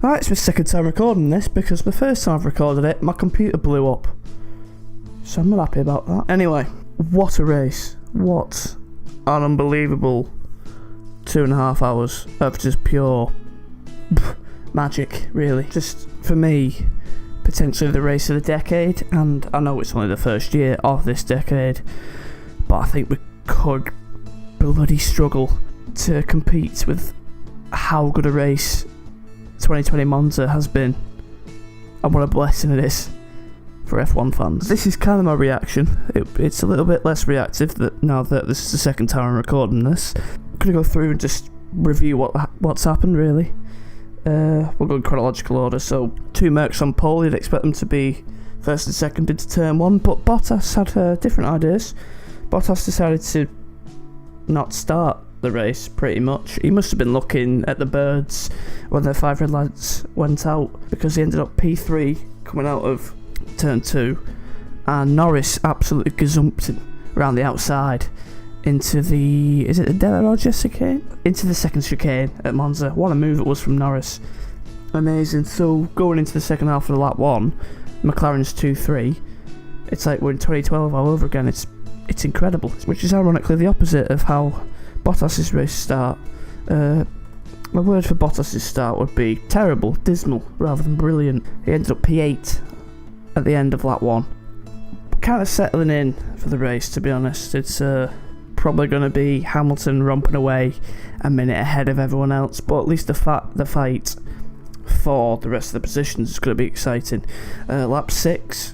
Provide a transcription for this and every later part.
Right, it's my second time recording this because the first time I've recorded it, my computer blew up. So I'm not happy about that. Anyway, what a race. What an unbelievable 2.5 hours of just pure magic, really. Just, for me, potentially the race of the decade, and I know it's only the first year of this decade, but I think we could bloody struggle to compete with how good a race 2020 Monza has been, and what a blessing it is for F1 fans. This is kind of my reaction. It's a little bit less reactive now that this is the second time I'm recording this. I'm going to go through and just review what's happened, really. We'll go in chronological order. So, 2 Mercs on pole, you'd expect them to be first and second into turn 1, but Bottas had different ideas. Bottas decided to not start the race, pretty much. He must have been looking at the birds when the 5 red lights went out, because he ended up P3 coming out of turn 2, and Norris absolutely gazumped him around the outside into the, is it the Delaroche chicane? Into the second chicane at Monza. What a move it was from Norris. Amazing. So going into the second half of the lap 1, McLaren's 2-3. It's like we're in 2012 all over again. It's incredible, which is ironically the opposite of how Bottas's race start. My word for Bottas's start would be terrible, dismal, rather than brilliant. He ended up P8 at the end of lap 1. Kind of settling in for the race, to be honest. It's probably going to be Hamilton romping away a minute ahead of everyone else, but at least the fight for the rest of the positions is going to be exciting. Lap 6,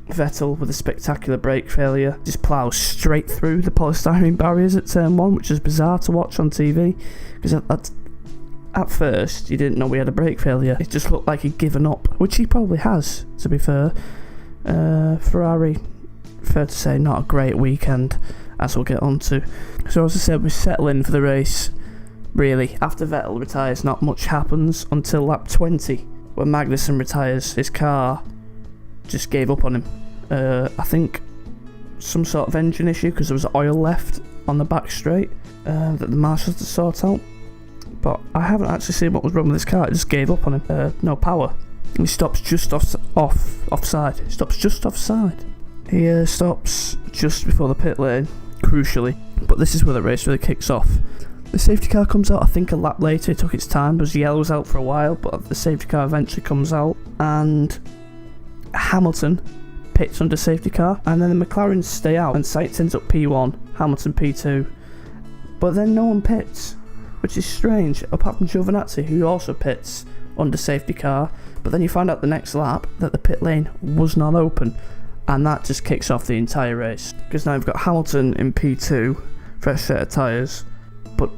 Vettel with a spectacular brake failure just ploughs straight through the polystyrene barriers at turn 1, which is bizarre to watch on TV, because at first you didn't know we had a brake failure. It just looked like he'd given up, which he probably has, to be fair. Ferrari, fair to say, not a great weekend, as we'll get on to. So as I said, we're settling for the race, really. After Vettel retires, not much happens until lap 20, when Magnussen retires. His car just gave up on him. I think some sort of engine issue, because there was oil left on the back straight that the marshals had to sort out. But I haven't actually seen what was wrong with this car. It just gave up on him. No power. He stops just offside. He stops just offside. He stops just before the pit lane, crucially. But this is where the race really kicks off. The safety car comes out, I think, a lap later. It took its time, because yellow was out for a while, but the safety car eventually comes out, and Hamilton pits under safety car, and then the McLarens stay out, and Sainz ends up P1, Hamilton P2. But then no one pits, which is strange, apart from Giovinazzi, who also pits under safety car. But then you find out the next lap that the pit lane was not open, and that just kicks off the entire race, because now you've got Hamilton in P2, fresh set of tyres, but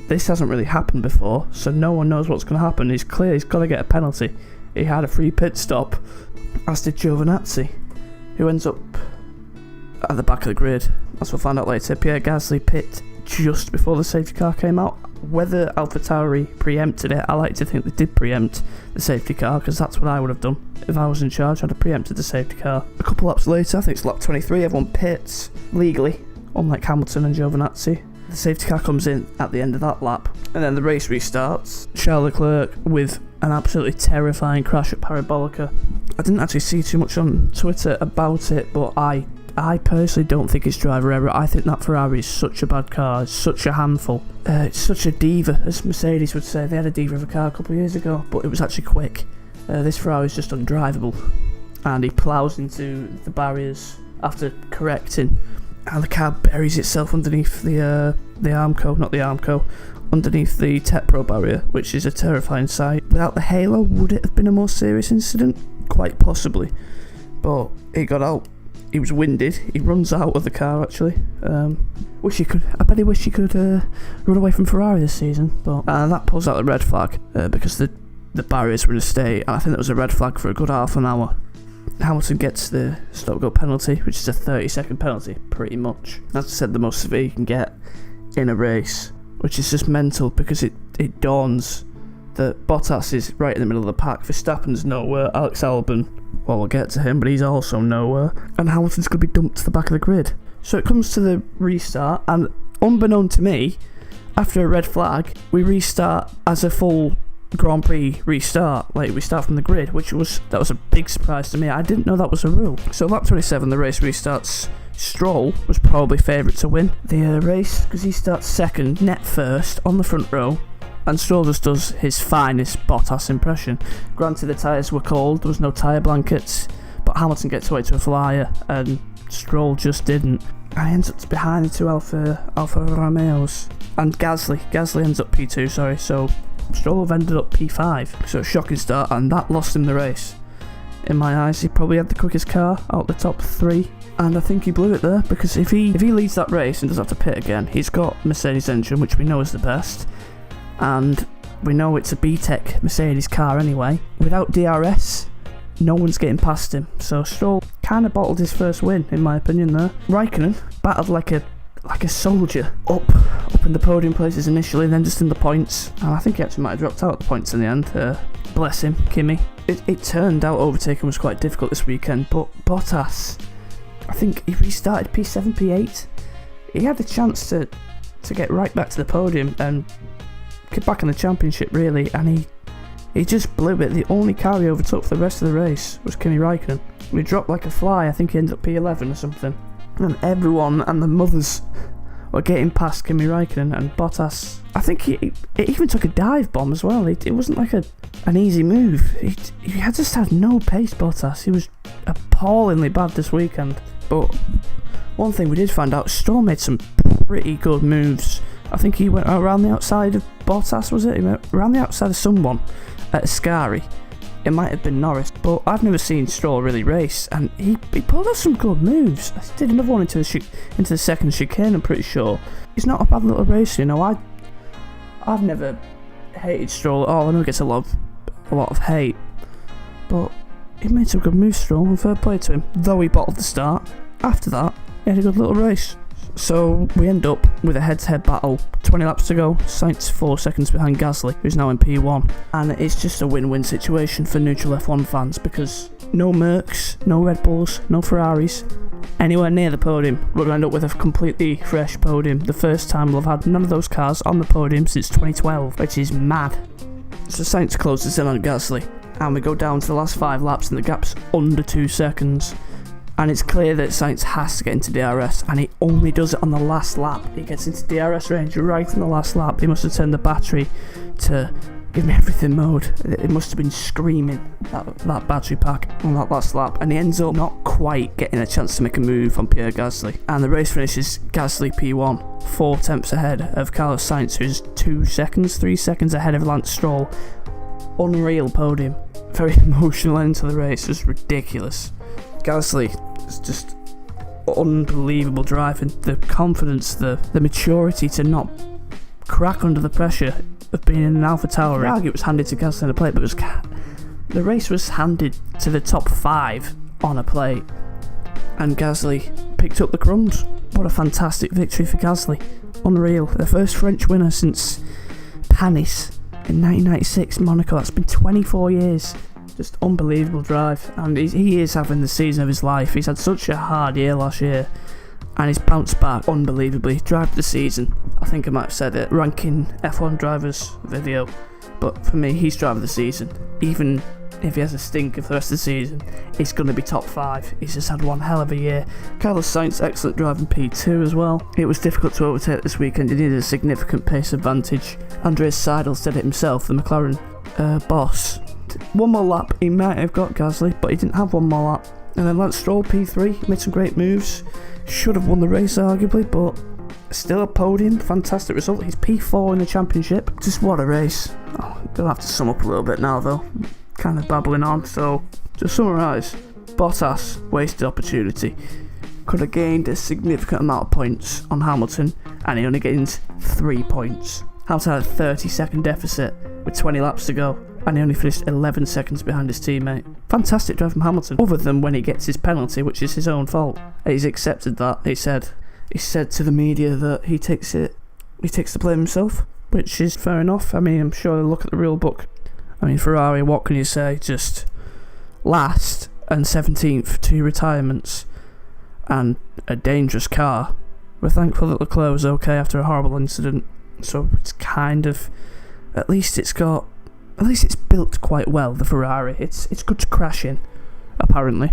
this hasn't really happened before, so no one knows what's going to happen. He's clear he's got to get a penalty. He had a free pit stop, as did Giovinazzi, who ends up at the back of the grid. As we'll find out later, Pierre Gasly pit just before the safety car came out. Whether AlphaTauri preempted it, I like to think they did preempt the safety car, because that's what I would have done if I was in charge. I'd have preempted the safety car. A couple laps later, I think it's lap 23, everyone pits legally, unlike Hamilton and Giovinazzi. The safety car comes in at the end of that lap, and then the race restarts. Charles Leclerc with an absolutely terrifying crash at Parabolica. I didn't actually see too much on Twitter about it, but I personally don't think it's driver error. I think that Ferrari is such a bad car, it's such a handful. It's such a diva, as Mercedes would say. They had a diva of a car a couple of years ago, but it was actually quick. This Ferrari is just undrivable, and he ploughs into the barriers after correcting, and the car buries itself underneath the Armco, underneath the Tech Pro barrier, which is a terrifying sight. Without the halo, would it have been a more serious incident? Quite possibly, but it got out. He was winded. He runs out of the car, actually. I bet he wished he could run away from Ferrari this season. But that pulls out the red flag, because the barriers were in a state. I think that was a red flag for a good half an hour. Hamilton gets the stop-go penalty, which is a 30-second penalty, pretty much. As I said, the most severe you can get in a race, which is just mental, because it dawns that Bottas is right in the middle of the pack. Verstappen's nowhere. Alex Albon, well, we'll get to him, but he's also nowhere. And Hamilton's going to be dumped to the back of the grid. So it comes to the restart, and unbeknown to me, after a red flag, we restart as a full Grand Prix restart, like restart from the grid, that was a big surprise to me. I didn't know that was a rule. So lap 27, the race restarts. Stroll was probably favourite to win the race because he starts second, net first on the front row, and Stroll just does his finest Bottas impression. Granted, the tyres were cold, there was no tyre blankets, but Hamilton gets away to a flyer and Stroll just didn't. And he ends up behind the two Alfa Romeos, and Gasly ends up P2, so Stroll have ended up P5. So a shocking start, and that lost him the race. In my eyes, he probably had the quickest car out the top 3, and I think he blew it there, because if he leads that race and doesn't have to pit again, he's got Mercedes engine, which we know is the best, and we know it's a B-Tech Mercedes car anyway. Without DRS, no one's getting past him, so Stroll kind of bottled his first win, in my opinion there. Raikkonen battled like a soldier up in the podium places initially, then just in the points, and I think he actually might have dropped out at the points in the end. Bless him, Kimi. It turned out overtaking was quite difficult this weekend, but Bottas, I think he restarted P7, P8. He had the chance to get right back to the podium and get back in the championship really, and he just blew it. The only car he overtook for the rest of the race was Kimi Raikkonen. He dropped like a fly. I think he ended up P11 or something. And everyone and the mothers were getting past Kimi Raikkonen, and Bottas, I think he even took a dive bomb as well. It wasn't like an easy move. He just had no pace, Bottas. He was appallingly bad this weekend. But one thing we did find out, Stroll made some pretty good moves. I think he went around the outside of Bottas, was it? He went around the outside of someone at Ascari. It might have been Norris, but I've never seen Stroll really race, and he pulled off some good moves. He did another one into the second chicane, I'm pretty sure. He's not a bad little racer, you know. I've never hated Stroll at all. I know he gets a lot of hate, but he made some good moves, Stroll, and fair play to him. Though he bottled the start, after that, he had a good little race. So we end up with a head-to-head battle, 20 laps to go, Sainz 4 seconds behind Gasly, who's now in P1, and it's just a win-win situation for neutral F1 fans, because no Mercs, no Red Bulls, no Ferraris, anywhere near the podium. We're going to end up with a completely fresh podium, the first time we'll have had none of those cars on the podium since 2012, which is mad. So Sainz closes in on Gasly, and we go down to the last 5 laps and the gap's under 2 seconds. And it's clear that Sainz has to get into DRS, and he only does it on the last lap. He gets into DRS range right in the last lap. He must have turned the battery to give me everything mode. It must have been screaming, that battery pack on that last lap, and he ends up not quite getting a chance to make a move on Pierre Gasly. And the race finishes Gasly P1, 4 tenths ahead of Carlos Sainz, who's 3 seconds ahead of Lance Stroll. Unreal podium. Very emotional end to the race, just ridiculous. Gasly is just unbelievable driving, the confidence, the maturity to not crack under the pressure of being in an Alpha Tauri. I argue it was handed to Gasly on a plate, but the race was handed to the top 5 on a plate, and Gasly picked up the crumbs. What a fantastic victory for Gasly. Unreal. The first French winner since Panis in 1996 Monaco. That's been 24 years. Just unbelievable drive, and he is having the season of his life. He's had such a hard year last year, and he's bounced back unbelievably. Drive of the season, I think I might have said it, ranking F1 drivers video, but for me, he's driver of the season. Even if he has a stinker for the rest of the season, he's going to be top 5. He's just had one hell of a year. Carlos Sainz, excellent driving P2 as well. It was difficult to overtake this weekend. He needed a significant pace advantage. Andreas Seidel said it himself, the McLaren boss. One more lap, he might have got Gasly, but he didn't have one more lap. And then Lance Stroll, P3, made some great moves. Should have won the race, arguably, but still a podium. Fantastic result. He's P4 in the championship. Just what a race. I'm going to have to sum up a little bit now, though. Kind of babbling on. So, to summarise, Bottas wasted opportunity. Could have gained a significant amount of points on Hamilton, and he only gained 3 points. Hamilton had a 30-second deficit with 20 laps to go, and he only finished 11 seconds behind his teammate. Fantastic drive from Hamilton, other than when he gets his penalty, which is his own fault. He's accepted that. He said to the media that he takes the blame himself, which is fair enough. I mean, I'm sure they'll look at the rule book. I mean, Ferrari, what can you say? Just last and 17th, 2 retirements, and a dangerous car. We're thankful that Leclerc was okay after a horrible incident, so it's kind of, at least it's got at least it's built quite well, the Ferrari. It's good to crash in, apparently.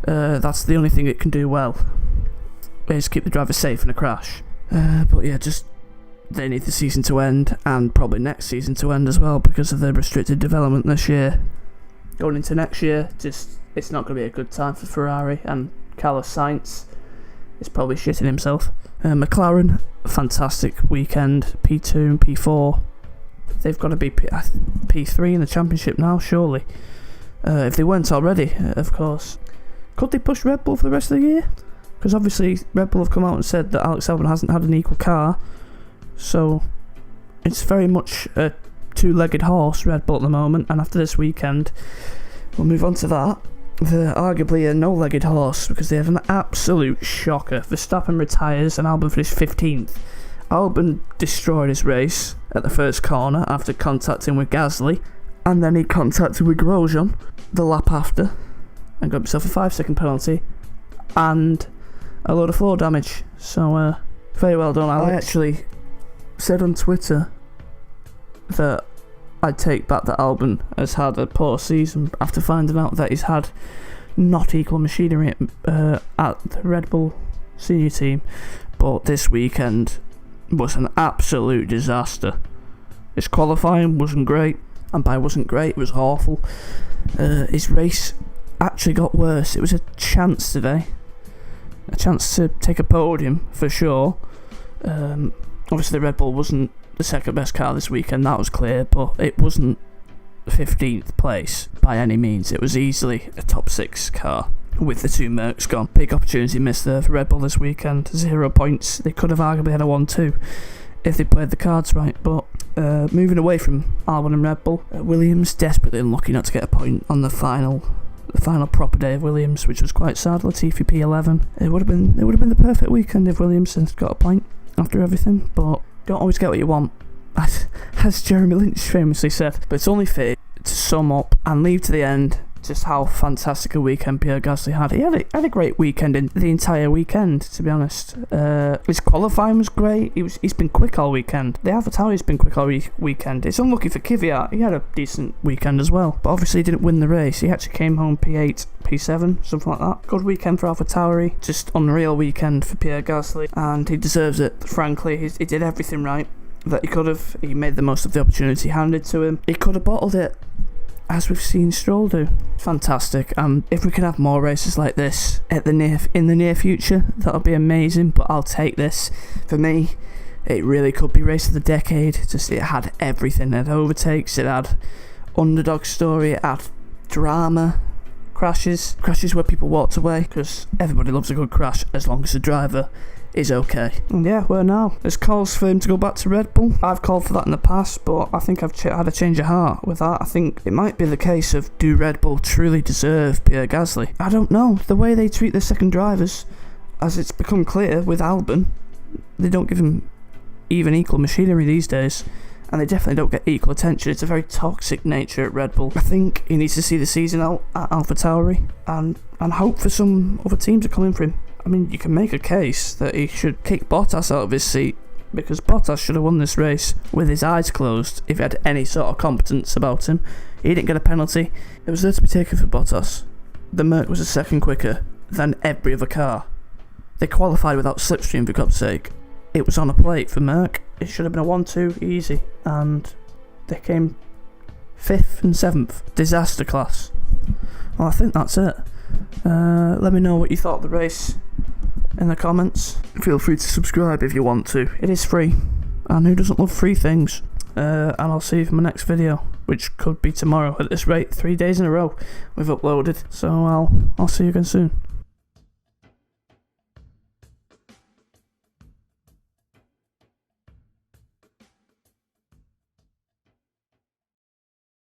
That's the only thing it can do well, is keep the driver safe in a crash. But yeah, just they need the season to end, and probably next season to end as well, because of the restricted development this year. Going into next year, it's not going to be a good time for Ferrari, and Carlos Sainz is probably shitting himself. McLaren, fantastic weekend, P2 and P4. They've got to be P3 in the championship now, surely. If they weren't already, of course. Could they push Red Bull for the rest of the year? Because obviously Red Bull have come out and said that Alex Albon hasn't had an equal car, so it's very much a two-legged horse, Red Bull, at the moment. And after this weekend, we'll move on to that. They're arguably a no-legged horse, because they had an absolute shocker. Verstappen retires and Albon finished 15th. Albon destroyed his race at the first corner after contacting with Gasly, and then he contacted with Grosjean the lap after and got himself a 5-second penalty and a load of floor damage. So very well done, Alex. I actually said on Twitter that I'd take back that Albon has had a poor season after finding out that he's had not equal machinery at the Red Bull senior team, but this weekend was an absolute disaster. His qualifying wasn't great, and by wasn't great, it was awful. His race actually got worse. It was a chance today, a chance to take a podium for sure. Obviously the Red Bull wasn't the second best car this weekend, that was clear, but it wasn't 15th place by any means. It was easily a top 6 car with the 2 Mercs gone. Big opportunity missed there for Red Bull this weekend. 0 points. They could have arguably had a 1-2 if they played the cards right. But moving away from Albon and Red Bull, Williams desperately unlucky not to get a point on the final proper day of Williams, which was quite sad. Latifi P11. It would have been the perfect weekend if Williams had got a point after everything, but don't always get what you want, as Jeremy Lynch famously said. But it's only fair to sum up and leave to the end just how fantastic a weekend Pierre Gasly had. He had a great weekend in the entire weekend, to be honest. His qualifying was great. He's been quick all weekend. The AlphaTauri's been quick all weekend. It's unlucky for Kvyat. He had a decent weekend as well, but obviously he didn't win the race. He actually came home P8, P7, something like that. Good weekend for AlphaTauri. Just unreal weekend for Pierre Gasly, and he deserves it, frankly. He did everything right that he could have. He made the most of the opportunity handed to him. He could have bottled it, as we've seen Stroll do. Fantastic. If we can have more races like this in the near future, that'll be amazing. But I'll take this. For me, it really could be race of the decade. Just, it had everything. It had overtakes, it had underdog story, it had drama, crashes where people walked away, because everybody loves a good crash as long as the driver is okay. And yeah, where now? There's calls for him to go back to Red Bull. I've called for that in the past, but I think I've had a change of heart with that. I think it might be the case of, do Red Bull truly deserve Pierre Gasly? I don't know. The way they treat their second drivers, as it's become clear with Albon, they don't give him even equal machinery these days, and they definitely don't get equal attention. It's a very toxic nature at Red Bull. I think he needs to see the season out at AlphaTauri and hope for some other teams to come in for him. I mean, you can make a case that he should kick Bottas out of his seat, because Bottas should have won this race with his eyes closed if he had any sort of competence about him. He didn't get a penalty. It was there to be taken for Bottas. The Merc was a second quicker than every other car. They qualified without slipstream, for God's sake. It was on a plate for Merc. It should have been a 1-2 easy, and they came 5th and 7th. Disaster class. Well, I think that's it. Let me know what you thought of the race in the comments. Feel free to subscribe if you want to. It is free, and who doesn't love free things? And I'll see you for my next video, which could be tomorrow. At this rate, 3 days in a row we've uploaded. So I'll see you again soon.